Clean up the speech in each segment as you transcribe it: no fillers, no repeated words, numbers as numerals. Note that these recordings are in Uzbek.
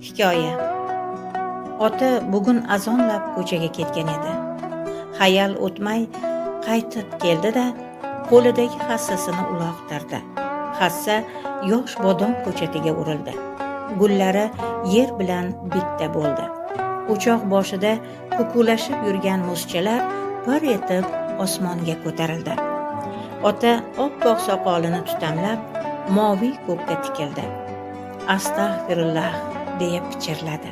Hikoya. Ota bugun azonlab ko'chaga ketgan edi. Hayal o'tmay qaytib keldi-da, qo'lidagi hassasini uloqtirdi. Hassa yosh bodom ko'chatiga urildi. Gullari yer bilan bitta bo'ldi. O'choq boshida kukulashib yurgan muzchalar bir etib osmonga ko'tarildi. Ota oppoq soqolini tutamlab moviy ko'kka tikildi. Astag'firullah deya pichirladi.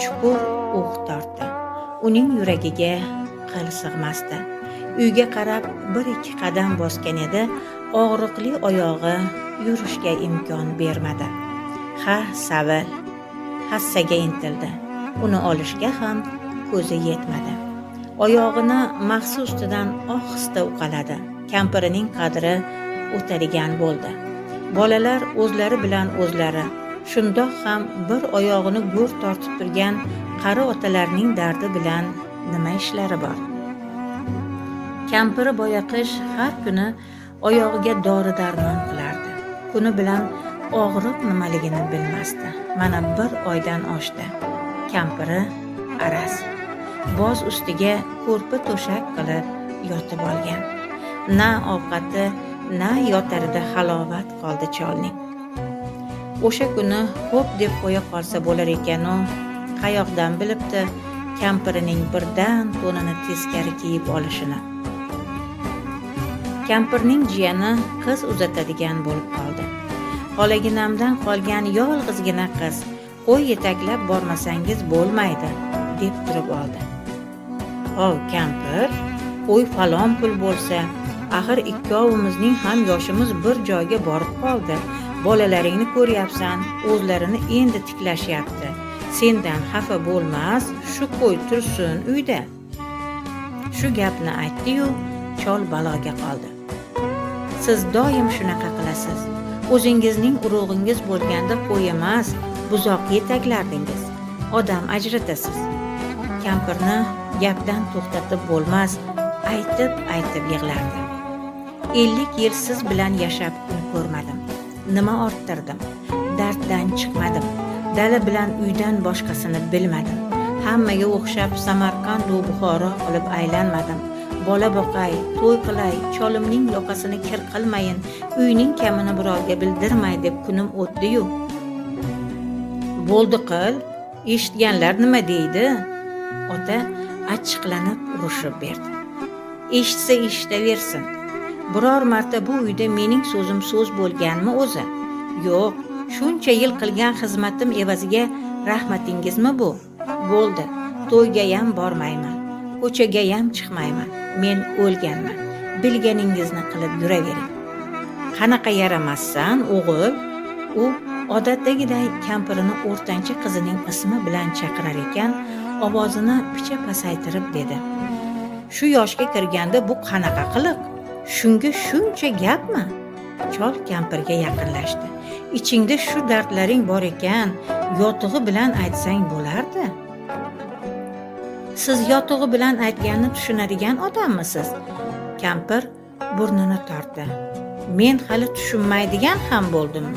Chuqur uh tortdi. Uning yuragiga qil sig'masdi. Uyga qarab bir-ikki qadam bosgan edi, og'riqli oyog'i yurishga imkon bermadi. Ha, savil. Hassaga intildi. Uni olishga ham ko'zi yetmadi. Oyog'ini mahsi ustidan ohista uqaladi. Kampirining qadri o'tadigan bo'ldi. Bolalar o'zlari bilan o'zlari shundoq ham bir oyog'ini go'r tortib turgan qari otalarning dardi bilan nima ishlari bor? Kampiri boyaqish har kuni oyog'iga dori-darmon qilardi. Kuni bilan og'riq nimaligini bilmasdi. Mana bir oydan oshdi. Kampiri araz. Boz ustiga ko'rpa to'shak qilib yotib olgan. Na ovqati, na yotarida halovat qoldi cholning. O'sha kuni xo'p deb qo'ya qolsa bo'lar ekan-u, qayoqdan bilibdi kampirining birdan to'nini teskari kiyib olishini. Kampirning jiyani qiz uzatadigan bo'lib qoldi. Xolaginamdan qolgan yolg'izgina qiz, qo'y yetaklab bormasangiz bo'lmaydi, deb turib oldi. "Hov, kampir, qo'y falon pul bo'lsa, axir ikkovimizning ham yoshimiz bir joyga borib qoldi. Bolalaringni ko'ryapsan, o'zlarini endi tiklashyapti. Sendan xafa bo'lmas, shu qo'y tursin uyda." Shu gapni aytdi-yu, chol baloga qoldi. Siz doim shunaqa qilasiz. O'zingizning urug'ingiz bo'lganda qo'y emas, buzoq yetaklardingiz. Odam ajratasiz. Kampirni gapdan to'xtatib bo'lmas, aytib yig'lardi. 50 yil siz bilan yashab kun ko'rmadim. Nima orttirdim? Darddan chiqmadim. Dala bilan uydan boshqasini bilmadim. Hammaga o'xshab Samarqand va Buxoro qilib aylanmadim. Bola boqay, to'y qilay, cholimning yoqasini kir qilmayin, uyning kamini birovga bildirmay deb kunim o'tdi-yu. Bo'ldi qil, eshitganlar nima deydi? Ota achchiqlanib urushib berdi. Eshitsa eshitaversin. Biror marta bu uyda mening so'zim so'z bo'lganmi o'zi? Yo'q, shuncha yil qilgan xizmatim evaziga rahmatingizmi bu? Bo'ldi, to'yga ham bormayman, ko'chaga ham chiqmayman. Men o'lganman. Bilganingizni qilib yuravering. Qanaqa yaramassan, o'g'il? U odatdagiday kampirini o'rtancha qizining ismi bilan chaqirar ekan, ovozini picha pasaytirib dedi. Shu yoshga kirganda bu qanaqa qiliq? Shunga shuncha gapmi? Chol kampirga yaqinlashdi. Ichingda shu dardlaring bor ekan, yotig'i bilan aytsang bo'lardi. Siz yotig'i bilan aytganni tushunadigan odammisiz? Kampir burnini tortdi. Men hali tushunmaydigan ham bo'ldimmi?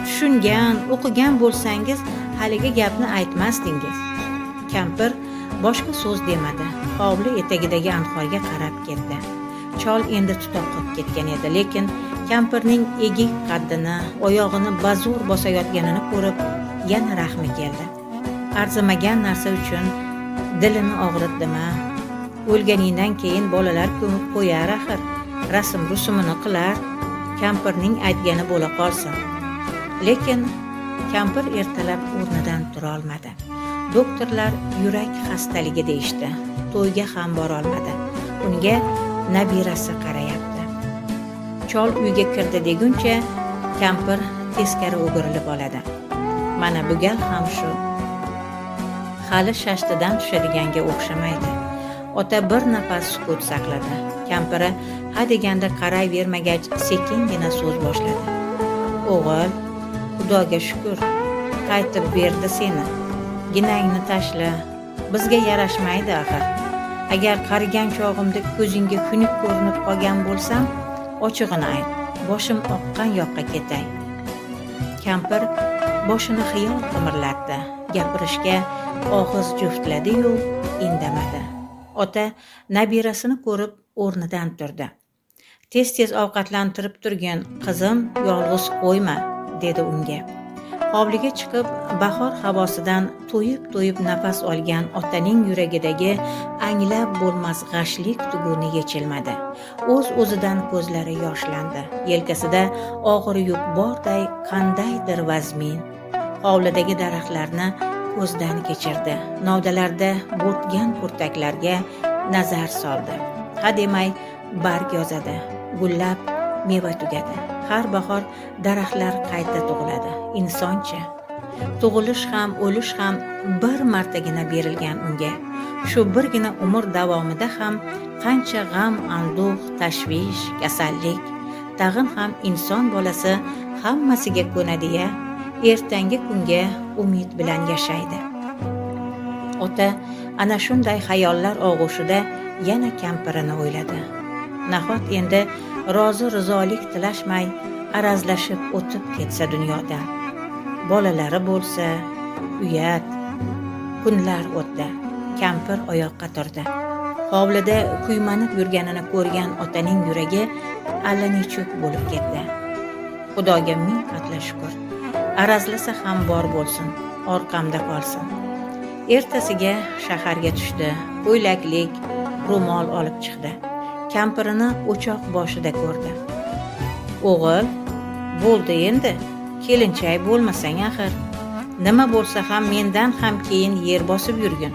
Tushungan, o'qigan bo'lsangiz haligi gapni aytmasdingiz. Kampir boshqa so'z demadi. Hovli etagidagi anhorga qarab ketdi. Chol endi tutoqib ketgan edi, lekin kampirning egik qaddini, oyog'ini bazur bosayotganini ko'rib yana rahmi keldi. Arzimagan narsa uchun dilini og'ritdimi? O'lganingdan keyin bolalar ko'mib qo'yar axir, rasm rusumini qilar, kampirning aytgani bo'la qolsin. Lekin kampir ertalab o'rnidan tura olmadi. Doktorlar yurak xastaligi deyishdi. To'yga ham bora olmadi. Unga nabirasi qarayapti. Chol uyga kirdi deguncha kampir teskari o'girilib oladi. Mana bu gal ham shu. Hali shashtidan tushadiganga o'xshamaydi. Ota bir nafas sukut saqladi. Kampiri ha deganda qarayvermagach sekingina so'z boshladi. O'g'il, Xudoga shukr, qaytib berdi seni. Ginangni tashla. Bizga yarashmaydi axir. Agar qarigan chog'imda ko'zingga xunuk ko'rinib qolgan bo'lsam, ochig'ini ayt. Boshim oqqan yoqqa ketay. Kampir boshini xiyol qimirlatdi. Gapirishga og'iz juftladi-yu, indamadi. Ota nabirasini ko'rib o'rnidan turdi. Tez-tez ovqatlantirib turgin, qizim, yolg'iz qo'yma, dedi unga. Hovliga chiqib, bahor havosidan to'yib nafas olgan otaning yuragidagi anglab bo'lmas g'ashlik tuguni yechilmadi. O'z-o'zidan ko'zlari yoshlandi. Yelkasida og'ir yuk borday qandaydir vazmin. Hovlidagi daraxtlarni ko'zdan kechirdi. Novdalarda bo'rtgan kurtaklarga nazar soldi. Hademay barg yozadi, gullab meva tugadi. Har bahor daraxtlar qayta tug'iladi. Insoncha tug'ilish ham, o'lish ham bir martagina berilgan unga. Shu birgina umr davomida ham qancha g'am, anduh, tashvish, kasallik, tag'in ham inson bolasi hammasiga ko'nadi-ya, ertangi kunga umid bilan yashaydi. Ota ana shunday xayollar og'ushida yana kampirini o'yladi. Nahot endi rozi-rizolik tilashmay arazlashib o'tib ketsa dunyodan. Bolalari bo'lsa, uyat. Kunlar o'tdi. Kampir oyoqqa turdi. Hovlida kuymanib yurganini ko'rgan otaning yuragi allanechuk bo'lib ketdi. Xudoga ming qatla shukr. Arazlasa ham bor bo'lsin, orqamda qolsin. Ertasiga shaharga tushdi. Ko'ylaklik, ro'mol olib chiqdi. Kampirini o'choq boshida ko'rdi. O'g'il, bo'ldi endi, kelinchak bo'lmasang axir. Nima bo'lsa ham mendan ham keyin yer bosib yurgin.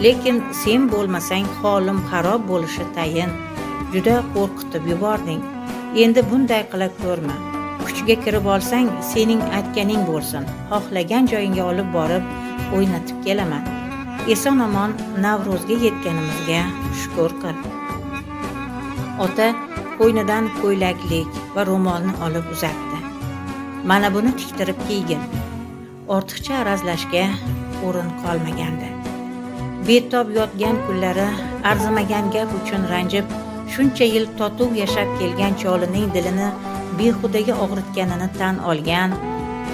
Lekin sen bo'lmasang holim xarob bo'lishi tayin. Juda qo'rqitib yubording. Endi bunday qila ko'rma. Kuchga kirib olsang, sening aytganing bo'lsin. Xohlagan joyingga olib borib o'ynatib kelaman. Eson-omon Navruzga yetganimizga shukr qil. Ota qo'ynidan ko'ylaklik va ro'molni olib uzatdi. Mana buni tiktirib kiygin. Ortiqcha arazlashga o'rin qolmagandi. Betob yotgan kunlari arzimagan gap uchun ranjib, shuncha yil totuv yashab kelgan cholining dilini behudaga og'ritganini tan olgan,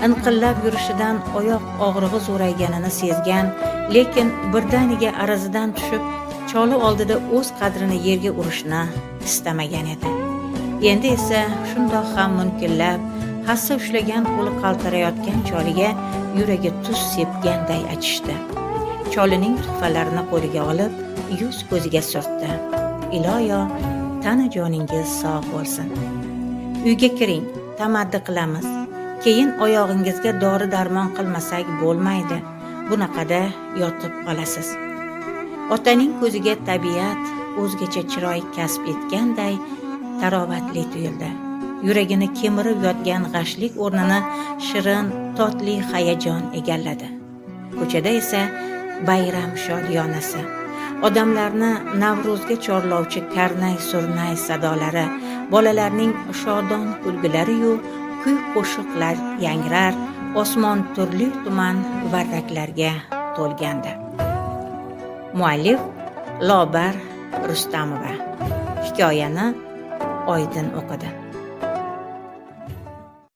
inqillab yurishidan oyoq og'rig'i zo'rayganini sezgan, lekin birdaniga arazidan tushib, choli oldida o'z qadrini yerga urishni istamagan edi. Endi esa shundoq ham munkillab, hassa ushlagan qo'li qaltirayotgan choliga yuragi tuz sepganday achishdi. Cholining tuhfalarini qo'liga olib, yuz ko'ziga surtdi. Iloyo, tana joningiz sog' bo'lsin. Uyga kiring, tamaddi qilamiz. Keyin oyog'ingizga dori-darmon qilmasak bo'lmaydi. Bunaqada yotib qolasiz. Otaning ko'ziga tabiat o'zgacha chiroy kasb etganday tarovatli tuyuldi. Yuragini kemirib yotgan g'ashlik o'rnini shirin, totli hayajon egalladi. Ko'chada esa bayram shodiyonasi, odamlarni Navruzga chorlovchi karnay-surnay sadolari, bolalarning shodon kulgilari-yu kuy-qo'shiqlar yangrar, osmon turli-tuman varraklarga to'lgandi. Muallif Lobar Rustamova. Hikoyani Oydin o'qidi.